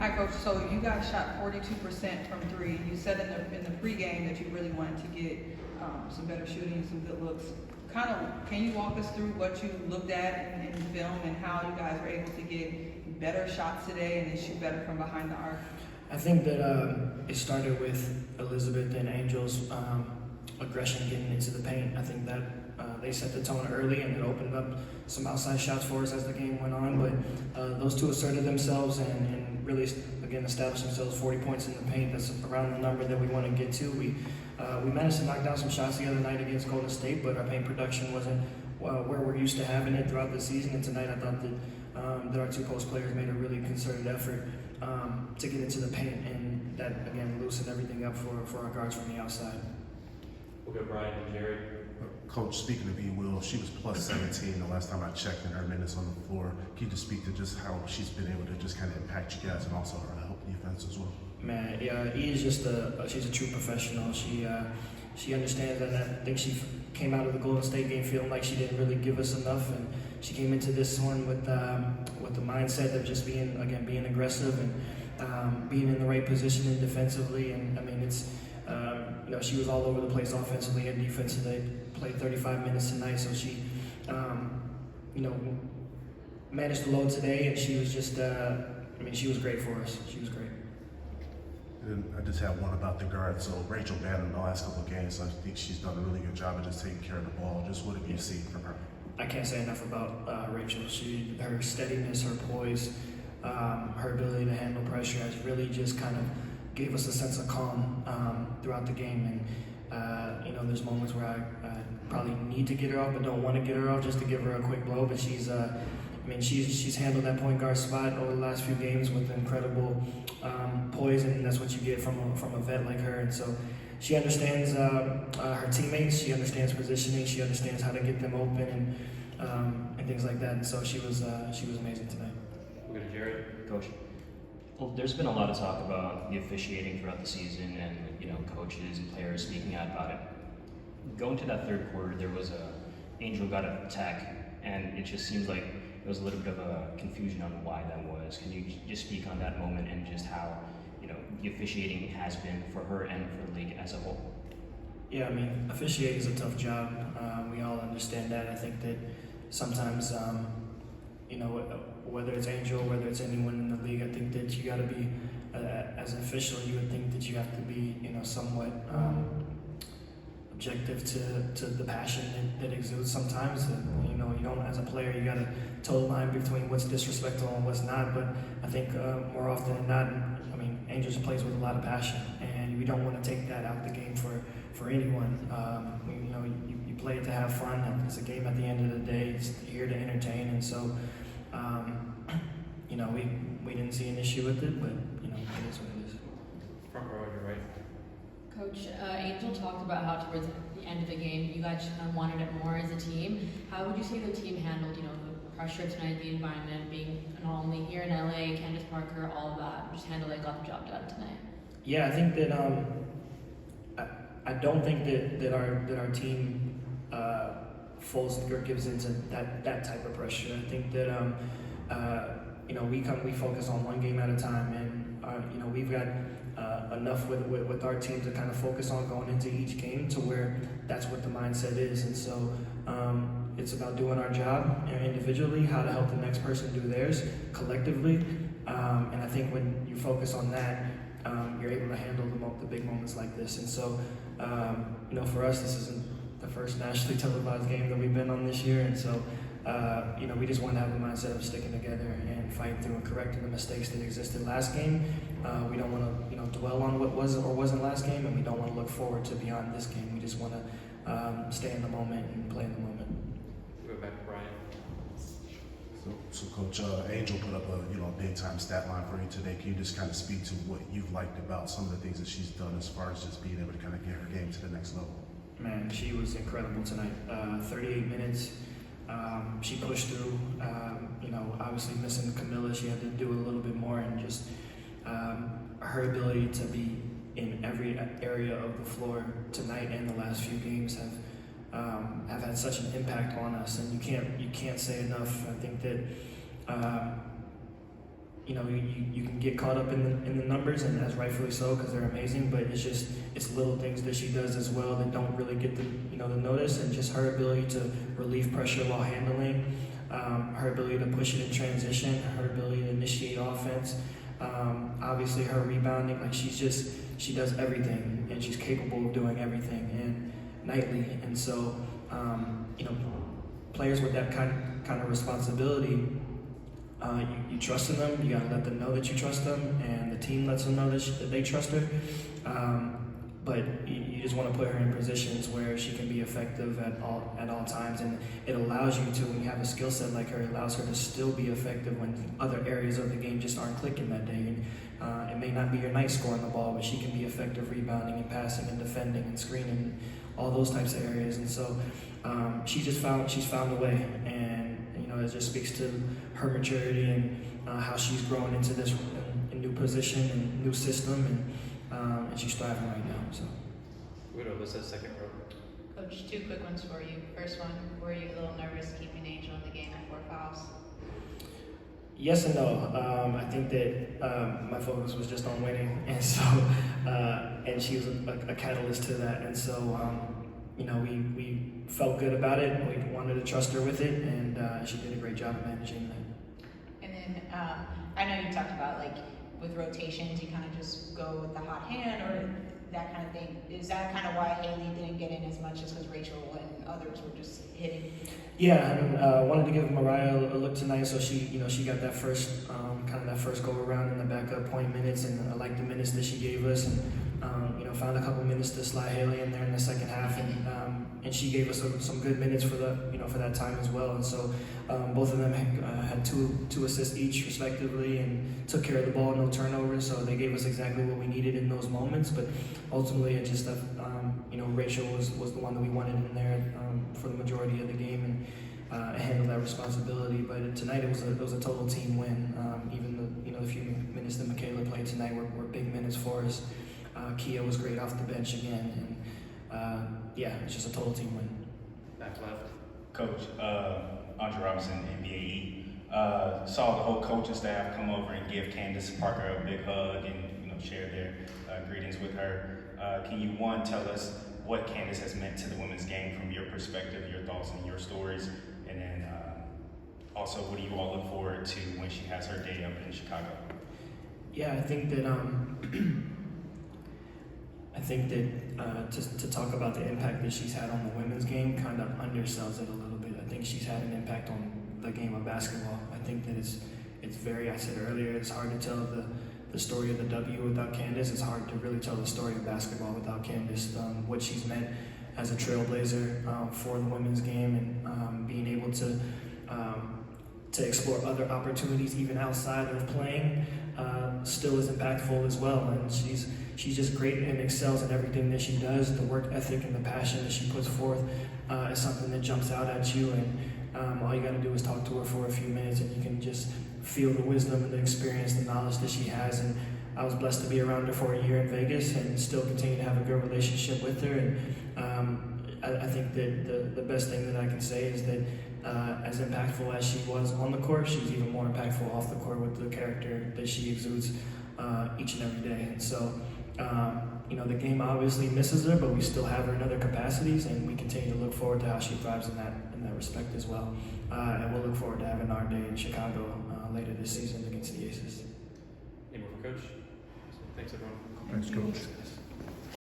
Hi, Coach. So you guys shot 42% from three. You said in the pregame that you really wanted to get some better shooting, some good looks. Can you walk us through what you looked at in film and how you guys were able to get better shots today and then shoot better from behind the arc? I think that it started with Elizabeth and Angel's aggression getting into the paint. I think that they set the tone early and it opened up some outside shots for us as the game went on. But those two asserted themselves and really, again, established themselves 40 points in the paint. That's around the number that we want to get to. We managed to knock down some shots the other night against Golden State, but our paint production wasn't where we're used to having it throughout the season. And tonight I thought that our two post players made a really concerted effort to get into the paint, and that, again, loosened everything up for our guards from the outside. We'll go Brian and Jared. Coach, speaking of Will, she was plus 17 the last time I checked in her minutes on the floor. Can you just speak to just how she's been able to just kind of impact you guys and also help defense as well? Man, yeah, E is just she's a true professional. She understands that. I think she came out of the Golden State game feeling like she didn't really give us enough, and she came into this one with the mindset of just being aggressive and being in the right position and defensively. And I mean, it's she was all over the place offensively and defensively. Played 35 minutes tonight, so she managed the load today, and she was just she was great for us. She was great. And I just have one about the guard. So Rachel Bannon the last couple of games, I think she's done a really good job of just taking care of the ball. Just what have you seen from her? I can't say enough about Rachel. Her steadiness, her poise, her ability to handle pressure has really just kind of gave us a sense of calm throughout the game. And there's moments where I probably need to get her off, but don't want to get her off just to give her a quick blow. But she's handled that point guard spot over the last few games with incredible poise, and that's what you get from a vet like her. And so she understands her teammates, she understands positioning, she understands how to get them open and things like that. And so she was amazing tonight. We'll go to Jared. Coach, well, there's been a lot of talk about the officiating throughout the season, and coaches and players speaking out about it. Going to that third quarter, there was Angel got a tech, and it just seems like there was a little bit of a confusion on why that was. Can you just speak on that moment and just how the officiating has been for her and for the league as a whole? Yeah, I mean, officiating is a tough job. We all understand that. I think that sometimes, whether it's Angel, whether it's anyone in the league, I think that you got to be, as an official, you would think that you have to be, somewhat objective to the passion that exudes sometimes. You don't, as a player, you got to toe the line between what's disrespectful and what's not. But I think more often than not, Angel just plays with a lot of passion, and we don't want to take that out of the game for anyone. You play it to have fun. It's a game at the end of the day. It's here to entertain, and so we didn't see an issue with it, but it is what it is. Front row, you're right. Coach, Angel talked about how towards the end of the game you guys kind of wanted it more as a team. How would you say the team handled, the pressure tonight, the environment, being not only here in LA, Candace Parker, all of that, just handled it, got the job done tonight? Yeah, I think that I don't think that our team folds or gives into that type of pressure. I think that we focus on one game at a time, and we've got enough with our team to kind of focus on going into each game to where that's what the mindset is. And so it's about doing our job individually, how to help the next person do theirs collectively. And I think when you focus on that, you're able to handle the big moments like this. And so, for us, this isn't the first nationally televised game that we've been on this year. And so, we just want to have the mindset of sticking together and fighting through and correcting the mistakes that existed last game. We don't want to, dwell on what was or wasn't last game, and we don't want to look forward to beyond this game. We just want to stay in the moment and play in the moment. We'll go back to Brian. So Coach, Angel put up a big time stat line for you today. Can you just kind of speak to what you've liked about some of the things that she's done as far as just being able to kind of get her game to the next level? Man, she was incredible tonight. 38 minutes. She pushed through. Obviously missing Camilla, she had to do a little bit more, and just her ability to be in every area of the floor tonight and the last few games have had such an impact on us, and you can't say enough. I think that you can get caught up in the numbers, and that's rightfully so because they're amazing. But it's little things that she does as well that don't really get the notice, and just her ability to relieve pressure while handling, her ability to push it in transition, her ability to initiate offense, obviously her rebounding. Like she does everything, and she's capable of doing everything and nightly. And so players with that kind of responsibility. You trust in them. You gotta let them know that you trust them, and the team lets them know that they trust her. But you just want to put her in positions where she can be effective at all times, and it allows you to, when you have a skill set like her, it allows her to still be effective when other areas of the game just aren't clicking that day. And it may not be your night scoring the ball, but she can be effective rebounding and passing and defending and screening, all those types of areas. And so she's found a way, and it just speaks to her maturity and how she's grown into this new position and new system, and she's thriving right now. So. We'll go to Alyssa, second row. Coach, 2 quick ones for you. First one, were you a little nervous keeping Angel in the game at 4 fouls? Yes and no. I think that my focus was just on winning, and so and she was a catalyst to that, and so we felt good about it. We wanted to trust her with it, and she did a great job of managing that. And then I know you talked about with rotations, you kind of just go with the hot hand or that kind of thing. Is that kind of why Haley didn't get in as much as because Rachel and others were just hitting? Yeah, I wanted to give Mariah a look tonight, so she got that first go around in the backup point minutes, and I liked the minutes that she gave us, and found a couple minutes to slide Haley in there in the second half, and she gave us some good minutes for that time as well. And so both of them had two assists each respectively, and took care of the ball, no turnovers. So they gave us exactly what we needed in those moments. But ultimately, it just Rachel was the one that we wanted in there for the majority of the game, and handle that responsibility. But tonight it was a total team win. Even the few minutes that Michaela played tonight were big minutes for us. Kia was great off the bench again, and it's just a total team win. Back left. Coach, Andre Robinson, NBAE, saw the whole coaching staff come over and give Candace Parker a big hug and share their greetings with her. Can you tell us what Candace has meant to the women's game from your perspective, your thoughts and your stories, and then also what do you all look forward to when she has her day up in Chicago? Yeah, I think that to talk about the impact that she's had on the women's game kind of undersells it a little bit. I think she's had an impact on the game of basketball. I think that it's very, I said earlier, it's hard to tell the story of the W without Candace. It's hard to really tell the story of basketball without Candace. What she's meant as a trailblazer for the women's game, and being able to explore other opportunities even outside of playing still is impactful as well. And she's just great and excels in everything that she does. The work ethic and the passion that she puts forth is something that jumps out at you, and all you got to do is talk to her for a few minutes, and you can just feel the wisdom and the experience, the knowledge that she has. And I was blessed to be around her for a year in Vegas and still continue to have a good relationship with her. And I think that the best thing that I can say is that as impactful as she was on the court, she's even more impactful off the court with the character that she exudes each and every day. And so, the game obviously misses her, but we still have her in other capacities, and we continue to look forward to how she thrives in that respect as well. And we'll look forward to having our day in Chicago later this season against the Aces. Any more for Coach? Thanks, everyone. Thanks, Coach.